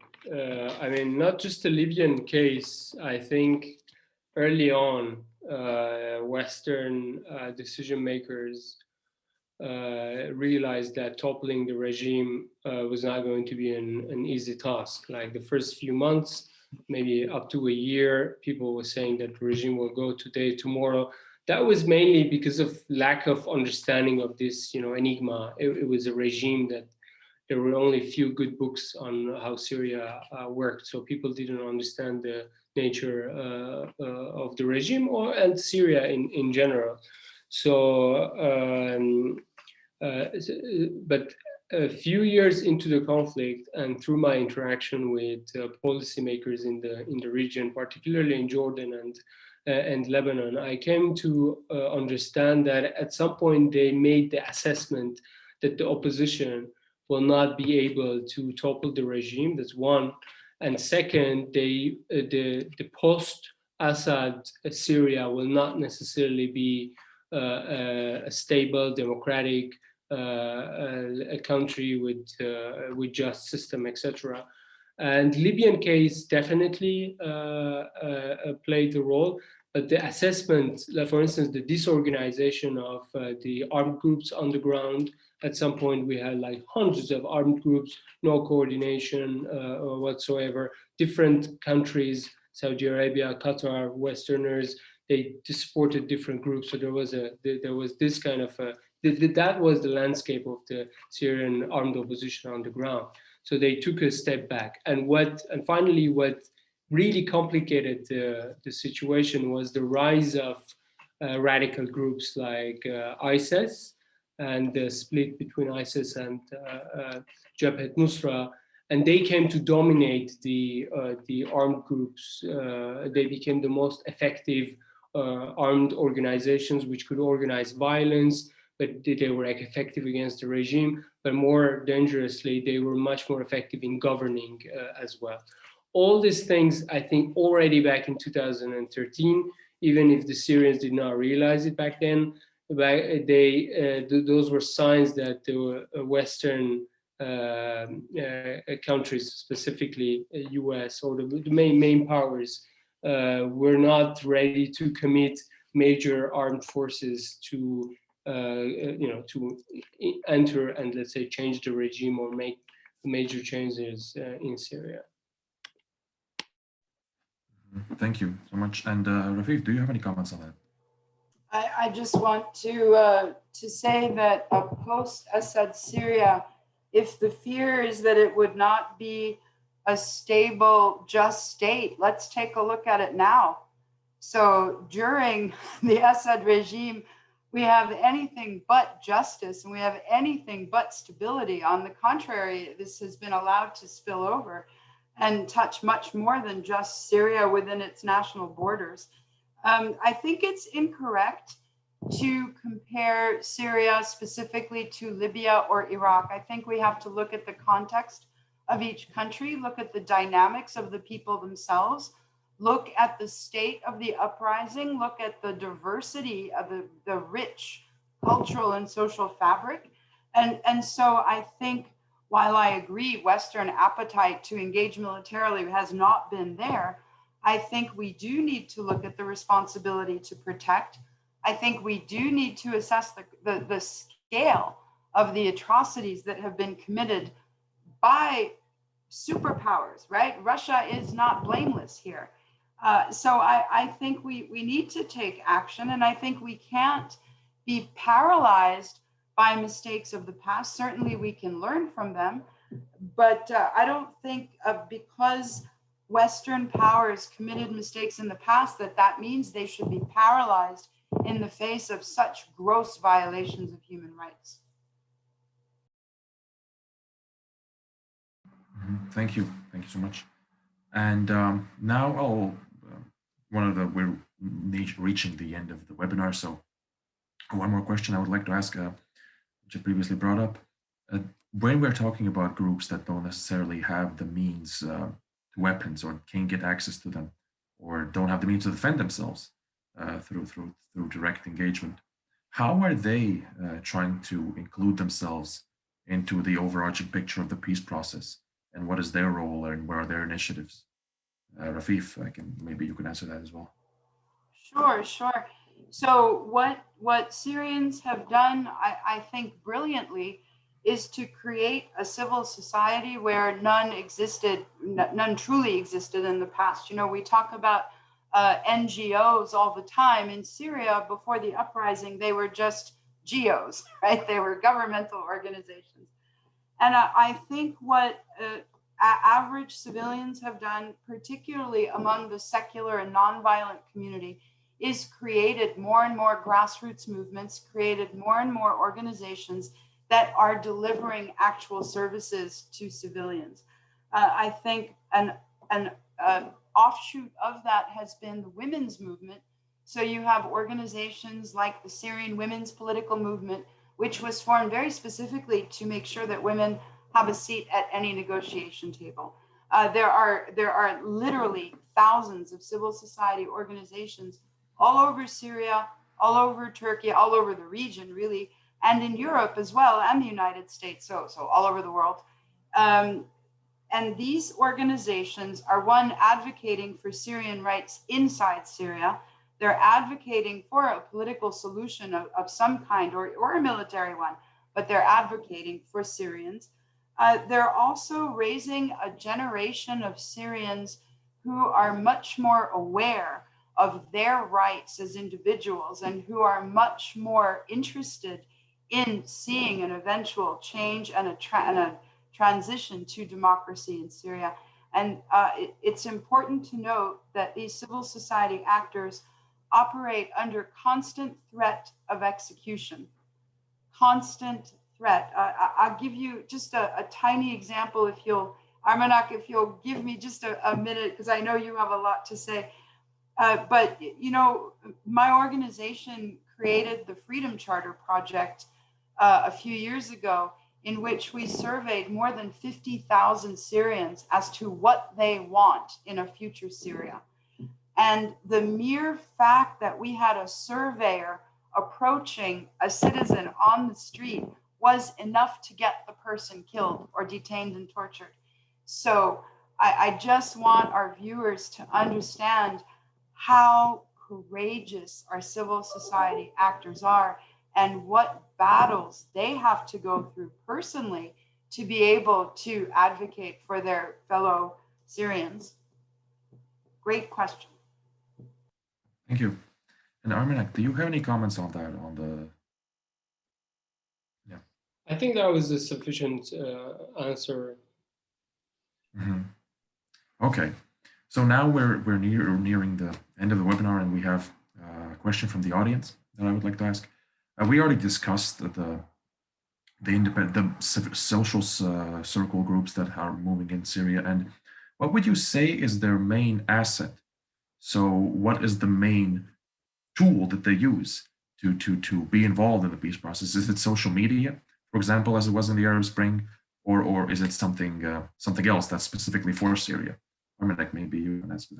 I mean, not just the Libyan case. I think early on, Western decision makers realized that toppling the regime was not going to be an easy task. Like the first few months, maybe up to a year, people were saying that the regime will go today, tomorrow. That was mainly because of lack of understanding of this, enigma. It was a regime that there were only a few good books on how Syria worked. So people didn't understand the nature of the regime and Syria in general. So, but a few years into the conflict, and through my interaction with policymakers in the region, particularly in Jordan and Lebanon, I came to understand that at some point they made the assessment that the opposition will not be able to topple the regime. That's one. And second, the post-Assad Syria will not necessarily be a stable, democratic a country with just system, etc. And Libyan case definitely played a role. But the assessment, like for instance, the disorganization of the armed groups on the ground. At some point, we had like hundreds of armed groups, no coordination whatsoever. Different countries, Saudi Arabia, Qatar, Westerners, they supported different groups. So there was this kind of that was the landscape of the Syrian armed opposition on the ground. So they took a step back. And finally, what really complicated the situation was the rise of radical groups like ISIS and the split between ISIS and Jabhat Nusra. And they came to dominate the armed groups. They became the most effective armed organizations which could organize violence, but they were effective against the regime. But more dangerously, they were much more effective in governing as well. All these things, I think, already back in 2013, even if the Syrians did not realize it back then, those were signs that the Western countries, specifically US or the main powers, were not ready to commit major armed forces to to enter and, let's say, change the regime or make major changes in Syria. Thank you so much. And Rafif, do you have any comments on that? I just want to say that a post-Assad Syria, if the fear is that it would not be a stable, just state, let's take a look at it now. So during the Assad regime, we have anything but justice and we have anything but stability. On the contrary, this has been allowed to spill over and touch much more than just Syria within its national borders. I think it's incorrect to compare Syria specifically to Libya or Iraq. I think we have to look at the context of each country, look at the dynamics of the people themselves, look at the state of the uprising, look at the diversity of the rich cultural and social fabric. And so I think, while I agree Western appetite to engage militarily has not been there, I think we do need to look at the responsibility to protect. I think we do need to assess the scale of the atrocities that have been committed by superpowers, right? Russia is not blameless here. So I think we need to take action, and I think we can't be paralyzed by mistakes of the past. Certainly we can learn from them, but I don't think because Western powers committed mistakes in the past that means they should be paralyzed in the face of such gross violations of human rights. Thank you so much. And now we're reaching the end of the webinar, so one more question I would like to ask, which I previously brought up. When we're talking about groups that don't necessarily have the means to weapons or can't get access to them or don't have the means to defend themselves through direct engagement, how are they trying to include themselves into the overarching picture of the peace process? And what is their role and what are their initiatives? Rafif, maybe you can answer that as well. Sure. So what Syrians have done, I think brilliantly, is to create a civil society where none truly existed in the past. You know, we talk about NGOs all the time. In Syria, before the uprising, they were just GOs, right? They were governmental organizations. And I think what average civilians have done, particularly among the secular and nonviolent community, is created more and more grassroots movements, created more and more organizations that are delivering actual services to civilians. I think an offshoot of that has been the women's movement. So you have organizations like the Syrian Women's Political Movement, which was formed very specifically to make sure that women have a seat at any negotiation table. There are literally thousands of civil society organizations all over Syria, all over Turkey, all over the region, really, and in Europe as well, and the United States, so all over the world. And these organizations are, one, advocating for Syrian rights inside Syria. They're advocating for a political solution of some kind, or a military one, but they're advocating for Syrians. They're also raising a generation of Syrians who are much more aware of their rights as individuals and who are much more interested in seeing an eventual change and a transition to democracy in Syria. And it's important to note that these civil society actors operate under constant threat of execution. Constant threat. I'll give you just a tiny example, if you'll, Armenak, if you'll give me just a minute, because I know you have a lot to say. But, you know, my organization created the Freedom Charter Project a few years ago, in which we surveyed more than 50,000 Syrians as to what they want in a future Syria. And the mere fact that we had a surveyor approaching a citizen on the street was enough to get the person killed or detained and tortured. So I just want our viewers to understand how courageous our civil society actors are and what battles they have to go through personally to be able to advocate for their fellow Syrians. Great question. Thank you. And Armenak, do you have any comments on that? Yeah. I think that was a sufficient answer. Mm-hmm. Okay. So now we're nearing the end of the webinar, and we have a question from the audience that I would like to ask. We already discussed the social circle groups that are moving in Syria, and what would you say is their main asset? So what is the main tool that they use to be involved in the peace process? Is it social media, for example, as it was in the Arab Spring, or is it something else that's specifically for Syria? Armenak, maybe you can answer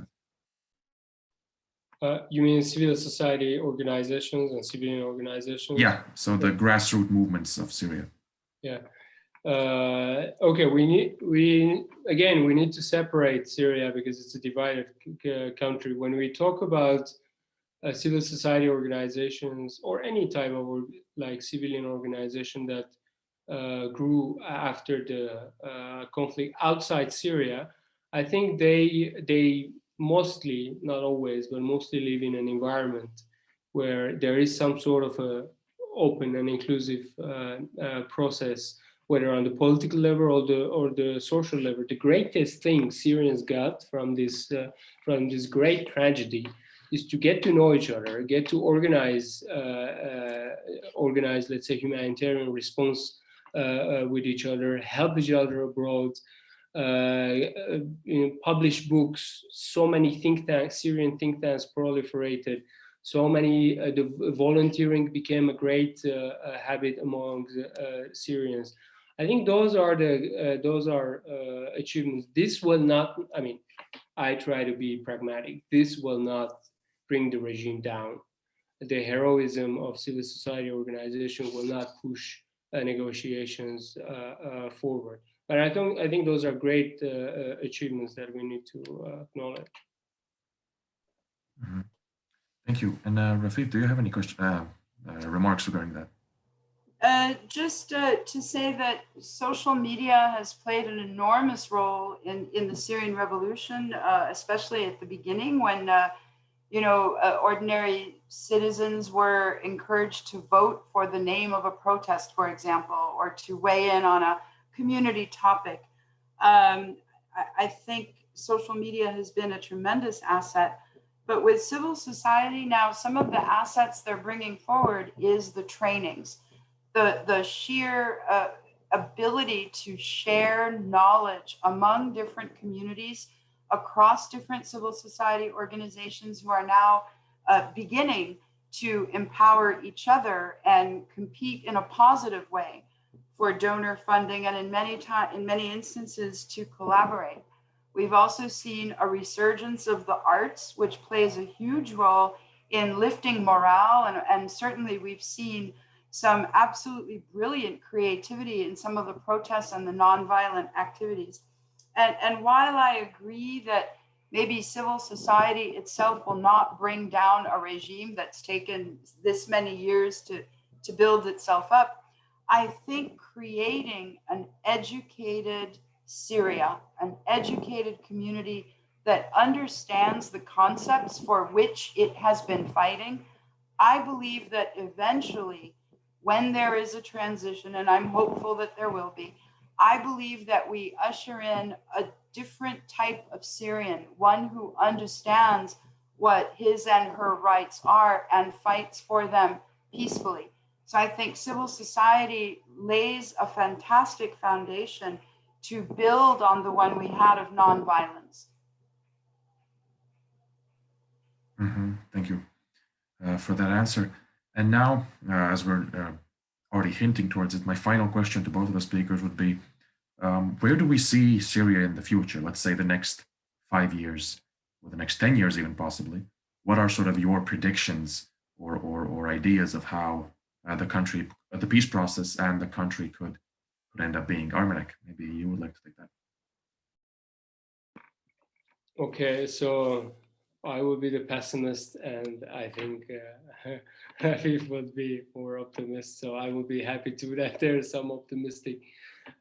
that. You mean civil society organizations and civilian organizations? Yeah, so the grassroots movements of Syria. Yeah. Okay, we need to separate Syria because it's a divided country. When we talk about civil society organizations or any type of civilian organization that grew after the conflict outside Syria, I think they mostly, not always, but mostly live in an environment where there is some sort of a open and inclusive process, whether on the political level or the social level. The greatest thing Syrians got from this great tragedy is to get to know each other, get to organize, let's say, humanitarian response with each other, help each other abroad, publish books. So many think tanks, Syrian think tanks proliferated. So many, the volunteering became a great habit among Syrians. I think those are achievements. This will not, I mean, I try to be pragmatic. This will not bring the regime down. The heroism of civil society organization will not push negotiations forward. But I think those are great achievements that we need to acknowledge. Mm-hmm. Thank you. And Rafif, do you have any remarks regarding that? Just to say that social media has played an enormous role in the Syrian revolution, especially at the beginning when ordinary citizens were encouraged to vote for the name of a protest, for example, or to weigh in on a community topic. I think social media has been a tremendous asset, but with civil society now, some of the assets they're bringing forward is the trainings, the sheer ability to share knowledge among different communities across different civil society organizations who are now beginning to empower each other and compete in a positive way for donor funding, and in many instances to collaborate. We've also seen a resurgence of the arts, which plays a huge role in lifting morale, and certainly we've seen some absolutely brilliant creativity in some of the protests and the nonviolent activities. And while I agree that maybe civil society itself will not bring down a regime that's taken this many years to build itself up, I think creating an educated Syria, an educated community that understands the concepts for which it has been fighting, I believe that eventually, when there is a transition, and I'm hopeful that there will be, I believe that we usher in a different type of Syrian, one who understands what his and her rights are and fights for them peacefully. So I think civil society lays a fantastic foundation to build on the one we had of nonviolence. Thank you for that answer. And now, as we're already hinting towards it, my final question to both of the speakers would be, where do we see Syria in the future? Let's say the next 5 years, or the next 10 years even possibly. What are sort of your predictions or ideas of how the country, the peace process and the country could end up being? Armenak, maybe you would like to take that. Okay, so I will be the pessimist, and I think Rafif would be more optimist. So I will be happy to that there are some optimistic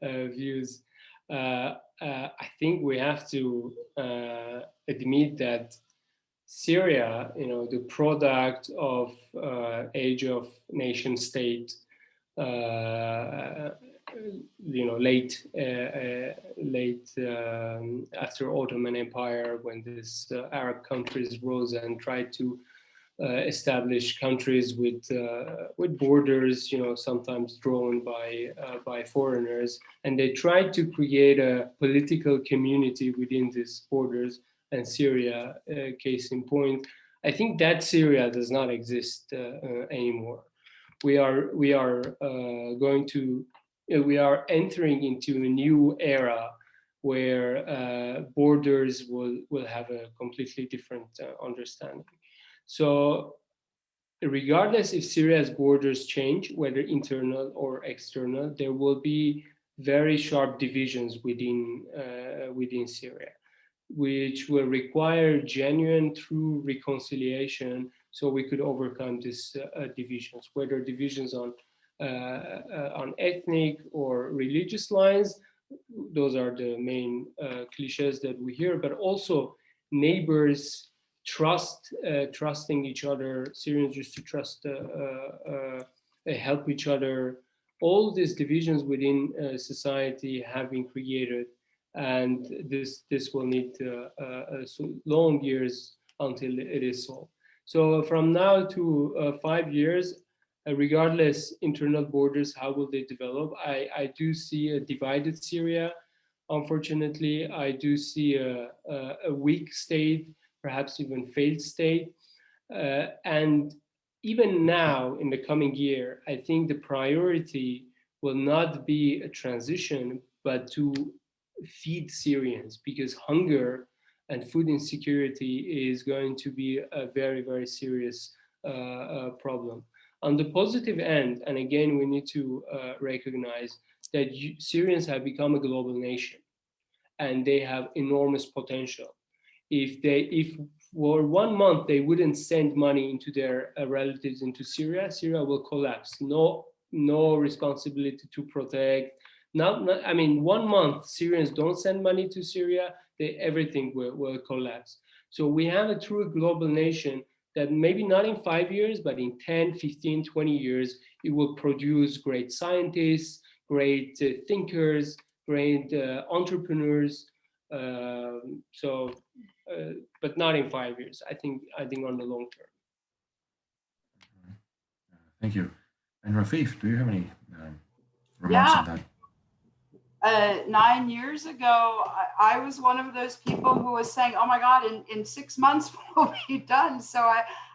views. I think we have to admit that Syria, the product of age of nation state, late after Ottoman Empire, when these Arab countries rose and tried to establish countries with borders, sometimes drawn by foreigners, and they tried to create a political community within these borders. And Syria, case in point, I think that Syria does not exist anymore. We are entering into a new era where borders will have a completely different understanding. So regardless if Syria's borders change, whether internal or external, there will be very sharp divisions within Syria, which will require genuine, true reconciliation so we could overcome these divisions, whether divisions on ethnic or religious lines. Those are the main cliches that we hear, but also neighbors trusting each other. Syrians used to trust, help each other. All these divisions within society have been created, and this will need long years until it is solved. So from now to 5 years, regardless internal borders, how will they develop? I do see a divided Syria. Unfortunately, I do see a weak state, perhaps even failed state. And even now, in the coming year, I think the priority will not be a transition, but to feed Syrians, because hunger and food insecurity is going to be a very, very serious problem. On the positive end, and again, we need to recognize that Syrians have become a global nation, and they have enormous potential. If for 1 month they wouldn't send money into their relatives into Syria, Syria will collapse. No responsibility to protect. I mean, 1 month Syrians don't send money to Syria, everything will collapse. So we have a true global nation that maybe not in 5 years, but in 10, 15, 20 years, it will produce great scientists, great thinkers, trained entrepreneurs. But not in 5 years. I think on the long term. Thank you. And Rafif, do you have any remarks on that? 9 years ago, I was one of those people who was saying, oh my God, in 6 months we'll be done. So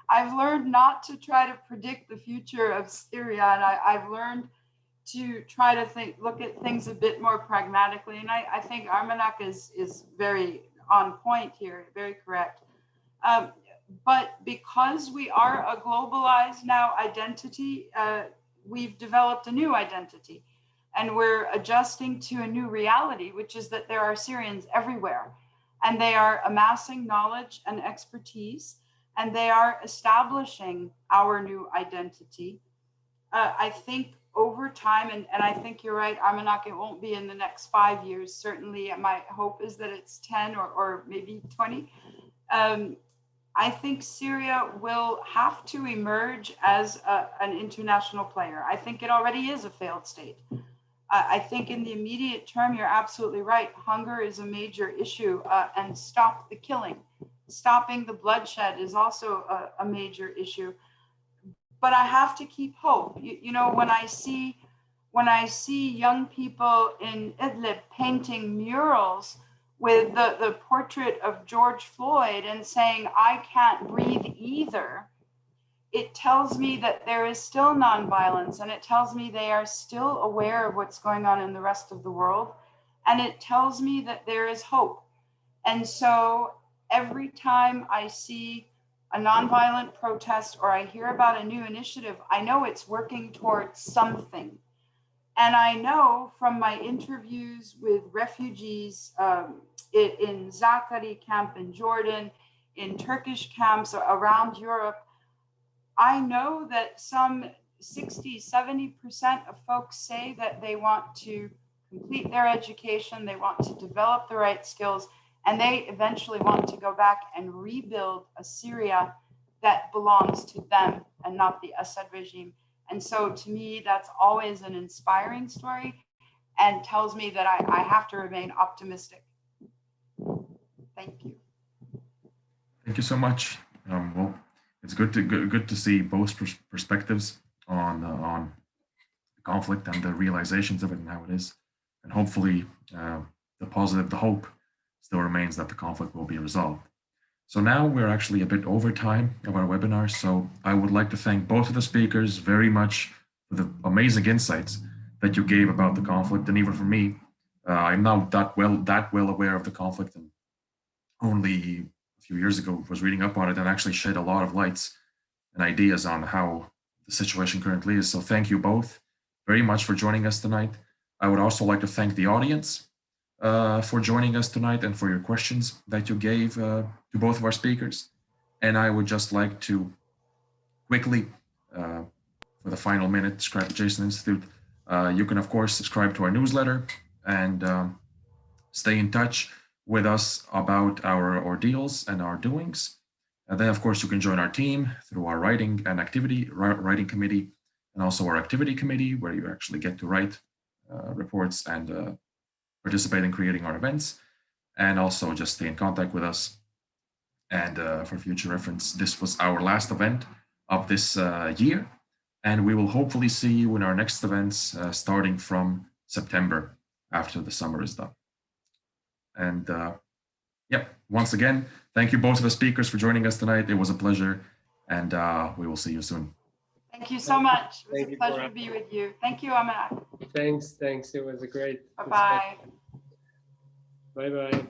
I've learned not to try to predict the future of Syria. And I've learned to try to look at things a bit more pragmatically. And I think Armenak is very on point here, very correct. But because we are a globalized now identity, we've developed a new identity. And we're adjusting to a new reality, which is that there are Syrians everywhere. And they are amassing knowledge and expertise, and they are establishing our new identity. I think over time, and I think you're right, Armenak, it won't be in the next 5 years. Certainly, my hope is that it's 10 or maybe 20. I think Syria will have to emerge as an international player. I think it already is a failed state. I think in the immediate term, you're absolutely right. Hunger is a major issue, and stop the killing. Stopping the bloodshed is also a major issue. But I have to keep hope. You know, when I see young people in Idlib painting murals with the portrait of George Floyd and saying, I can't breathe either, it tells me that there is still nonviolence, and it tells me they are still aware of what's going on in the rest of the world. And it tells me that there is hope. And so every time I see a nonviolent protest or I hear about a new initiative, I know it's working towards something. And I know from my interviews with refugees in Zakari camp in Jordan, in Turkish camps around Europe, I know that some 60–70% of folks say that they want to complete their education, they want to develop the right skills, and they eventually want to go back and rebuild a Syria that belongs to them and not the Assad regime. And so to me, that's always an inspiring story and tells me that I have to remain optimistic. Thank you. Thank you so much. Well, it's good to see both perspectives on the conflict and the realizations of it and how it is. And hopefully the hope still remains that the conflict will be resolved. So now we're actually a bit over time of our webinar. So I would like to thank both of the speakers very much for the amazing insights that you gave about the conflict. And even for me, I'm now that well aware of the conflict, and only a few years ago was reading up on it and actually shed a lot of lights and ideas on how the situation currently is. So thank you both very much for joining us tonight. I would also like to thank the audience for joining us tonight and for your questions that you gave to both of our speakers. And I would just like to quickly, for the final minute, describe the Json Institute. You can, of course, subscribe to our newsletter and stay in touch with us about our ordeals and our doings. And then, of course, you can join our team through our writing committee, and also our activity committee, where you actually get to write reports and participate in creating our events, and also just stay in contact with us. And for future reference, this was our last event of this year, and we will hopefully see you in our next events starting from September after the summer is done. And once again, thank you both of the speakers for joining us tonight. It was a pleasure, and we will see you soon. Thank you so much. It was a pleasure to be with you. Thank you, Armenak. Thanks. It was a great. Bye-bye. Bye-bye.